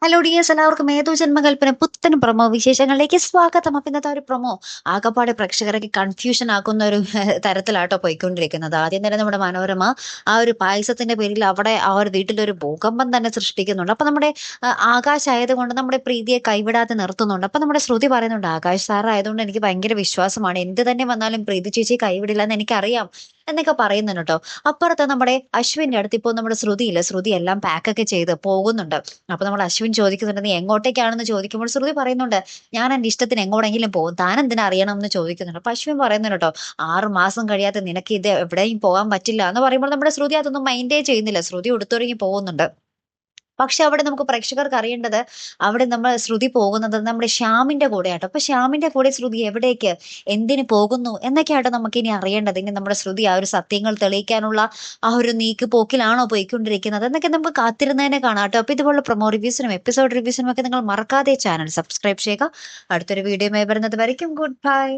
Hello dears, എല്ലാവർക്കും ഏതോ ജന്മകൽപ്പന പുത്തൻ പ്രൊമോ വിശേഷങ്ങളിലേക്ക് സ്വാഗതം. അപ്പൊ ഇന്നത്തെ ഒരു പ്രൊമോ ആകപ്പാടെ പ്രേക്ഷകരൊക്കെ കൺഫ്യൂഷൻ ആക്കുന്ന ഒരു തരത്തിലാട്ടോ പോയിക്കൊണ്ടിരിക്കുന്നത്. ആദ്യം തന്നെ നമ്മുടെ മനോരമ ആ ഒരു പായസത്തിന്റെ പേരിൽ അവിടെ ആ ഒരു വീട്ടിലൊരു ഭൂകമ്പം തന്നെ സൃഷ്ടിക്കുന്നുണ്ട്. അപ്പൊ നമ്മുടെ ആകാശ് ആയതുകൊണ്ട് നമ്മുടെ പ്രീതിയെ കൈവിടാതെ നിർത്തുന്നുണ്ട്. അപ്പൊ നമ്മുടെ ശ്രുതി പറയുന്നുണ്ട്, ആകാശ് സാർ ആയതുകൊണ്ട് എനിക്ക് ഭയങ്കര വിശ്വാസമാണ്, എന്ത് തന്നെ വന്നാലും പ്രീതി ചേച്ചിയെ കൈവിടില്ല എന്ന് എനിക്കറിയാം എന്നൊക്കെ പറയുന്നുണ്ട് കേട്ടോ. അപ്പുറത്ത് നമ്മുടെ അശ്വിന്റെ അടുത്ത് ഇപ്പോൾ നമ്മുടെ ശ്രുതിയില്ല, ശ്രുതി എല്ലാം പാക്കൊക്കെ ചെയ്ത് പോകുന്നുണ്ട്. അപ്പൊ നമ്മൾ അശ്വിൻ ചോദിക്കുന്നുണ്ട്, നീ എങ്ങോട്ടേക്കാണെന്ന് ചോദിക്കുമ്പോൾ ശ്രുതി പറയുന്നുണ്ട്, ഞാൻ എന്റെ ഇഷ്ടത്തിന് എങ്ങോട്ടെങ്കിലും പോകും, താൻ എന്തിനാ അറിയണം എന്ന് ചോദിക്കുന്നുണ്ട്. അപ്പൊ അശ്വിൻ പറയുന്നുണ്ട് കേട്ടോ, 6 മാസം കഴിയാതെ നിനക്ക് ഇത് എവിടെയും പോകാൻ പറ്റില്ല എന്ന് പറയുമ്പോൾ നമ്മുടെ ശ്രുതി അതൊന്നും മൈൻഡേ ചെയ്യുന്നില്ല. ശ്രുതി ഉടുത്തൊരുങ്ങി പോകുന്നുണ്ട്. പക്ഷെ അവിടെ നമുക്ക് പ്രേക്ഷകർക്ക് അറിയേണ്ടത്, അവിടെ നമ്മൾ ശ്രുതി പോകുന്നത് നമ്മുടെ ശ്യാമിന്റെ കൂടെയാട്ടോ. അപ്പൊ ശ്യാമിന്റെ കൂടെ ശ്രുതി എവിടേക്ക്, എന്തിന് പോകുന്നു എന്നൊക്കെയാട്ടോ നമുക്ക് ഇനി അറിയേണ്ടത്. ഇനി നമ്മുടെ ശ്രുതി ആ ഒരു സത്യങ്ങൾ തെളിയിക്കാനുള്ള ആ ഒരു നീക്ക് പോക്കിലാണോ പോയിക്കൊണ്ടിരിക്കുന്നത് എന്നൊക്കെ നമുക്ക് കാത്തിരുന്നതിനെ കാണാം കേട്ടോ. അപ്പൊ ഇതുപോലുള്ള പ്രൊമോ റിവ്യൂസിനും എപ്പിസോഡ് റിവ്യൂസിനും ഒക്കെ നിങ്ങൾ മറക്കാതെ ചാനൽ സബ്സ്ക്രൈബ് ചെയ്യുക. അടുത്തൊരു വീഡിയോ വരുന്നത് വരയ്ക്കും ഗുഡ് ബൈ.